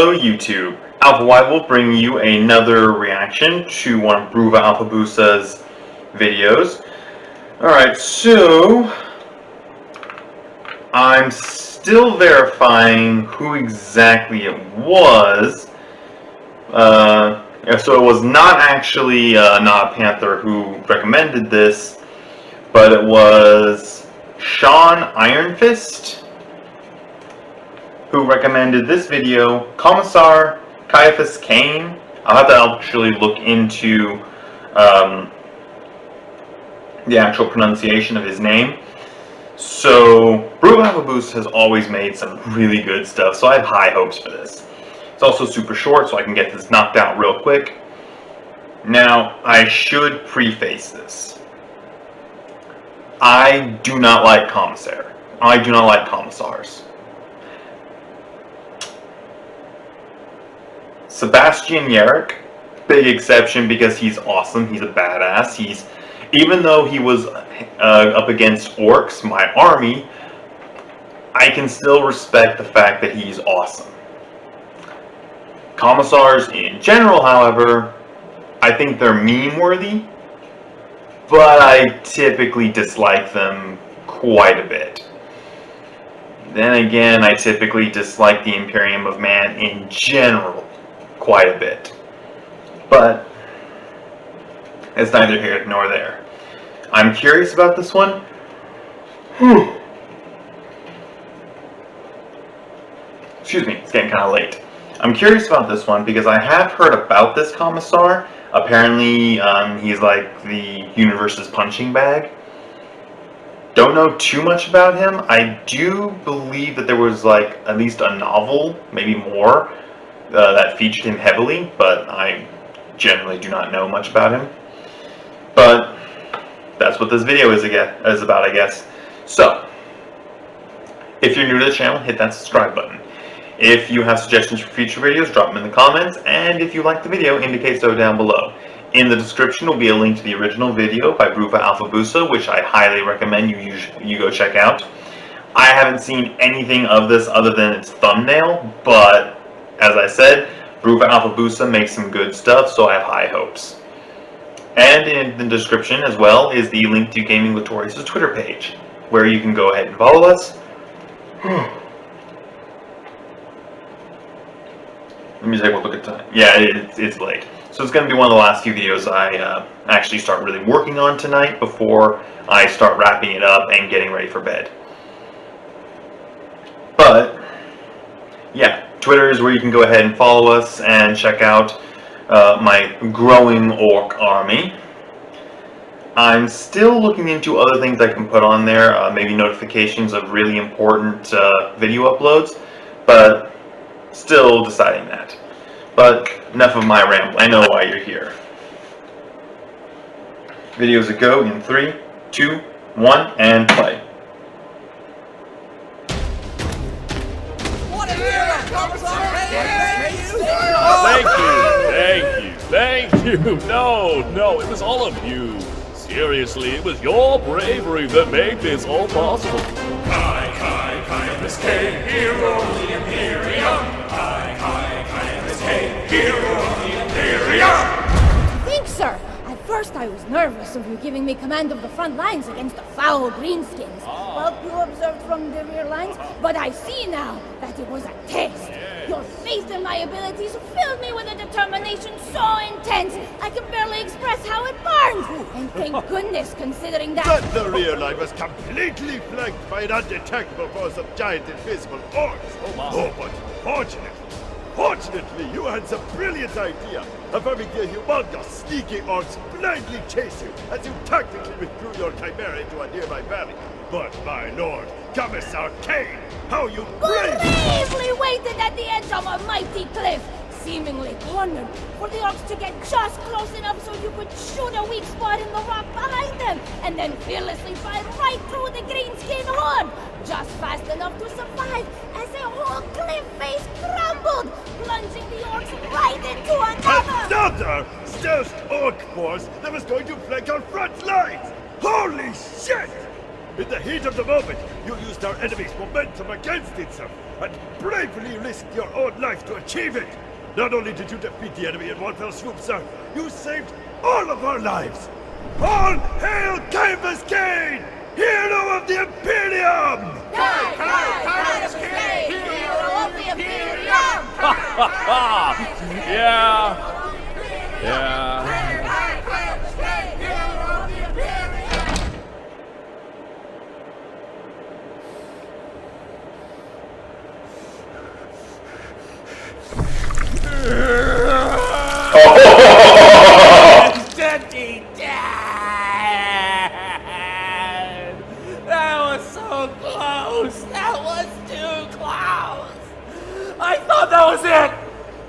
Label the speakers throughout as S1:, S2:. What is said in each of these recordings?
S1: Hello YouTube, Alpha Y will bring you another reaction to one of Bruva Alfabusa's videos. Alright, so I'm still verifying who exactly it was. So it was not actually Not Panther who recommended this, but it was Sean Ironfist who recommended this video. Commissar, Ciaphas Cain. I'll have to actually look into the actual pronunciation of his name. So, Bruva Alfabusa has always made some really good stuff, so I have high hopes for this. It's also super short, so I can get this knocked out real quick. Now, I should preface this. I do not like Commissar. I do not like Commissars. Sebastian Yarrick, big exception because he's awesome. He's a badass. Even though he was up against orcs, my army, I can still respect the fact that he's awesome. Commissars in general, however, I think they're meme-worthy, but I typically dislike them quite a bit. Then again, I typically dislike the Imperium of Man in general quite a bit. But it's neither here nor there. I'm curious about this one. Excuse me, it's getting kind of late. I'm curious about this one because I have heard about this Commissar. Apparently, he's like the universe's punching bag. Don't know too much about him. I do believe that there was like at least a novel, maybe more, that featured him heavily, but I generally do not know much about him. But that's what this video is about, I guess. So, if you're new to the channel, hit that subscribe button. If you have suggestions for future videos, drop them in the comments, and if you like the video, indicate so down below. In the description will be a link to the original video by Bruva Alfabusa, which I highly recommend you go check out. I haven't seen anything of this other than its thumbnail, but as I said, Bruva Alfabusa makes some good stuff, so I have high hopes. And in the description as well is the link to Gaming Latorius' Twitter page, where you can go ahead and follow us. Let me take a look at time. Yeah, it's late. So it's going to be one of the last few videos I actually start really working on tonight before I start wrapping it up and getting ready for bed. But, yeah. Twitter is where you can go ahead and follow us and check out my growing orc army. I'm still looking into other things I can put on there, maybe notifications of really important video uploads, but still deciding that. But enough of my ramble. I know why you're here. Videos a go in 3, 2, 1, and play.
S2: Thank you. No, it was all of you. Seriously, it was your bravery that made this all possible. Ciaphas Cain, hero of the Imperium. Ciaphas Cain, hero of the Imperium.
S3: Thanks, sir. At first I was nervous of you giving me command of the front lines against the foul greenskins, while you observed from the rear lines, but I see now that it was a test. Your faith in my abilities filled me with a determination so intense I can barely express how it burned. And thank goodness, considering that...
S4: But the rear line was completely flanked by an undetectable force of giant invisible orcs. But fortunately, you had some brilliant idea of having the humongous, sneaky orcs blindly chase you as you tactically withdrew your chimera into a nearby valley. But my lord, Commissar Cain, how you
S3: bravely waited at the edge of a mighty cliff, seemingly cornered, for the orcs to get just close enough so you could shoot a weak spot in the rock behind them, and then fearlessly fire right through the greenskin horde, just fast enough to survive as a whole cliff face crumbled, plunging the orcs right into
S4: another stealth orc force that was going to flank our front lines! Holy shit! In the heat of the moment, you used our enemy's momentum against itself and bravely risked your own life to achieve it. Not only did you defeat the enemy in one fell swoop, sir, you saved all of our lives. All hail Ciaphas Cain, hero of the Imperium!
S3: Ciaphas Cain, hero of the Imperium!
S2: Yeah.
S5: Dirty Dad! That was so close! That was too close! I thought that was it!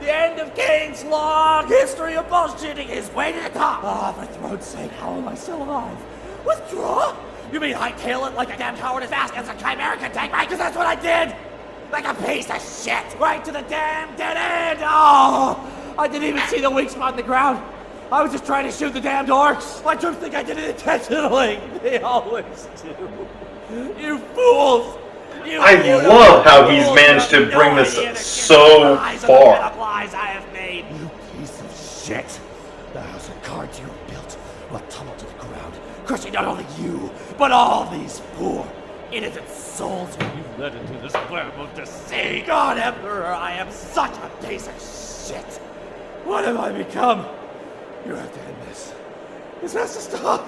S5: The end of Cain's long history of bullshitting his way to the top! Ah, for throat's sake, how am I still alive? Withdraw? You mean hightail it like a damn coward as fast as a chimera can take, right? Because that's what I did! Like a piece of shit! Right to the damn dead end! Oh! I didn't even see the weak spot in the ground. I was just trying to shoot the damned orcs. My troops think I did it intentionally. They always do. You fools!
S1: I love how he's managed to bring this so far.
S5: Lies I have made. You piece of shit! The house of cards you have built will tumble to the ground, crushing not only you, but all these poor, innocent souls who you led into this web of deceit. God, Emperor, I am such a piece of shit. What have I become? You have to end this. This has to stop.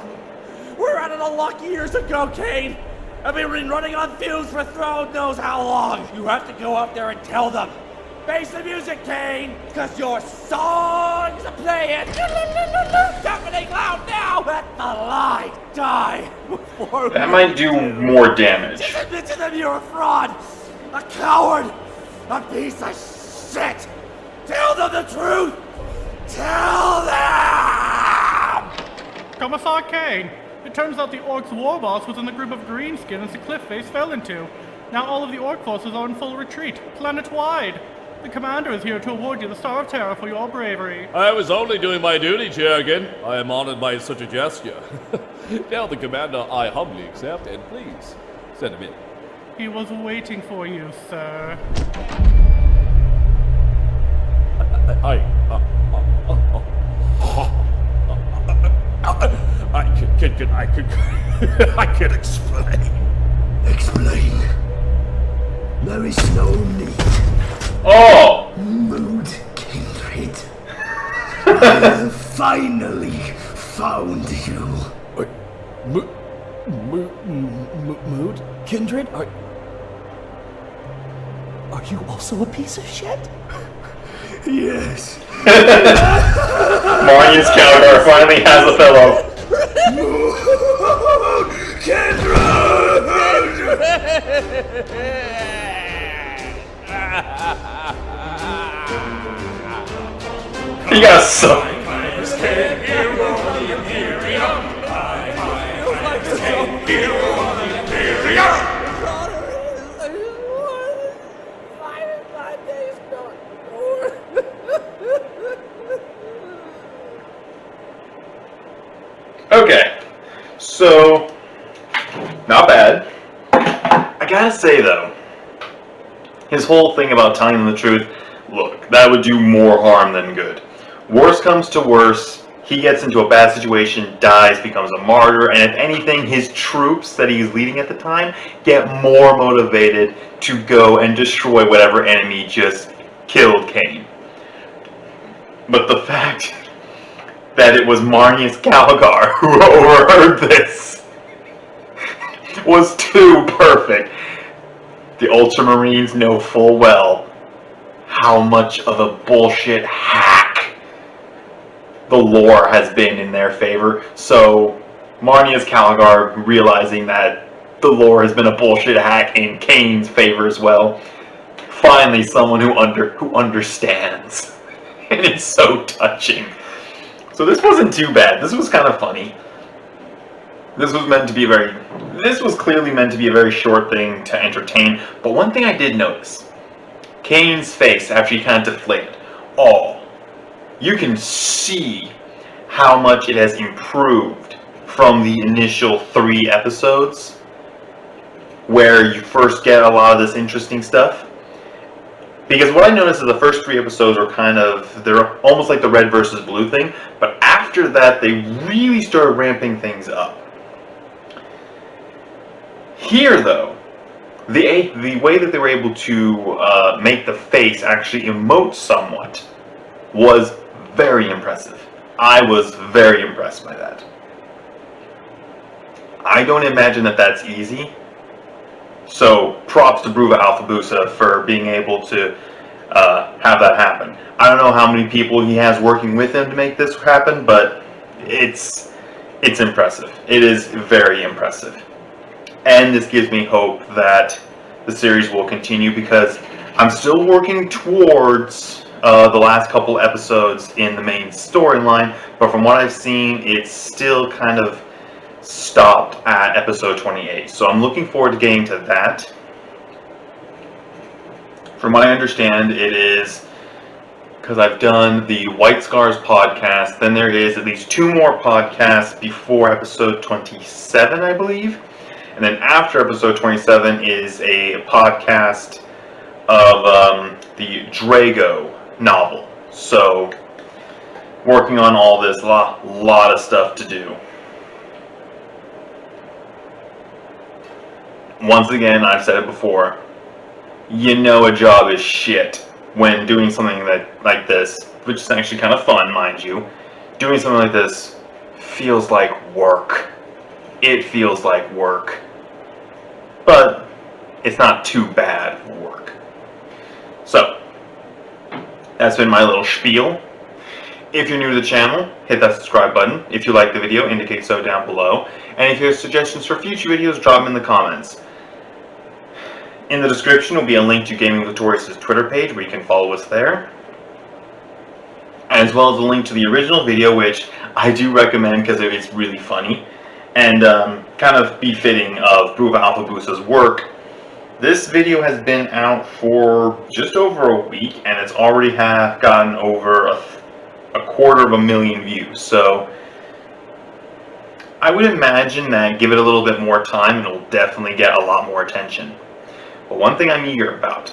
S5: We're out of the luck years ago, Cain. I've been running on fumes for throne knows how long. You have to go up there and tell them. Face the music, Cain, because your song's a playing. Deafening loud now. Let the lie die before
S1: That might do more damage.
S5: Just admit to them you're a fraud, a coward, a piece of shit. Tell them the truth. Tell them!
S6: Commissar Cain, it turns out the Orcs' war boss was in the group of greenskins the cliff face fell into. Now all of the Orc forces are in full retreat, planet-wide. The commander is here to award you the Star of Terror for your bravery.
S2: I was only doing my duty, Jerrigan. I am honored by such a gesture. Tell the commander I humbly accept, and please, send him in.
S6: He was waiting for you, sir.
S2: I can explain.
S7: Explain. There is no need.
S1: Oh!
S7: Mood kindred. I have finally found you.
S5: Mood? Kindred? Are you also a piece of shit?
S7: Yes.
S1: Marius Calgar finally has a fellow. He got so. Okay, so not bad. I gotta say though, his whole thing about telling them the truth, look, that would do more harm than good. Worst comes to worst, he gets into a bad situation, dies, becomes a martyr, and if anything, his troops that he's leading at the time get more motivated to go and destroy whatever enemy just killed Cain. But the fact that it was Marnius Calgar who overheard this was too perfect. The Ultramarines know full well how much of a bullshit hack the lore has been in their favor. So Marnius Calgar, realizing that the lore has been a bullshit hack in Cain's favor as well, finally someone who understands. And it's so touching. So this wasn't too bad. This was kind of funny. This was clearly meant to be a very short thing to entertain. But one thing I did notice, Cain's face after he kind of deflated. Oh, you can see how much it has improved from the initial 3 episodes where you first get a lot of this interesting stuff. Because what I noticed is the first 3 episodes are they're almost like the red versus blue thing, but after that they really started ramping things up. Here though, the way that they were able to make the face actually emote somewhat was very impressive. I was very impressed by that. I don't imagine that that's easy. So props to Bruva Alfabusa for being able to have that happen. I don't know how many people he has working with him to make this happen, but it's impressive. It is very impressive. And this gives me hope that the series will continue, because I'm still working towards the last couple episodes in the main storyline, but from what I've seen, it's still kind of stopped at episode 28. So I'm looking forward to getting to that. From what I understand, it is because I've done the White Scars podcast, then there is at least 2 more podcasts before episode 27, I believe. And then after episode 27 is a podcast of the Drago novel. So, working on all this, lot of stuff to do. Once again, I've said it before, you know a job is shit when doing something like this, which is actually kind of fun, mind you. Doing something like this feels like work. It feels like work. But it's not too bad work. So, that's been my little spiel. If you're new to the channel, hit that subscribe button. If you like the video, indicate so down below. And if you have suggestions for future videos, drop them in the comments. In the description will be a link to Gaming Victorious' Twitter page where you can follow us there. As well as a link to the original video, which I do recommend because it's really funny. And kind of befitting of Bruva Alfabusa's work. This video has been out for just over a week, and it's already gotten over a 250,000 views. So I would imagine that give it a little bit more time and it'll definitely get a lot more attention. But one thing I'm eager about,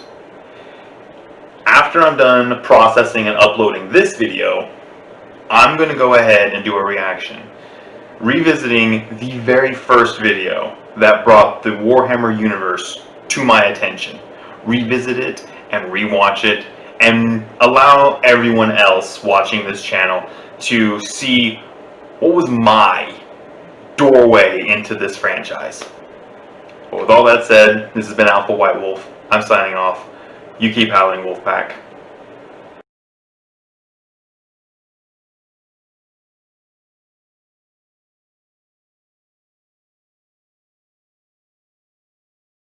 S1: after I'm done processing and uploading this video, I'm going to go ahead and do a reaction, revisiting the very first video that brought the Warhammer universe to my attention. Revisit it and rewatch it, and allow everyone else watching this channel to see what was my doorway into this franchise. But with all that said, this has been Alpha White Wolf. I'm signing off. You keep howling, Wolfpack.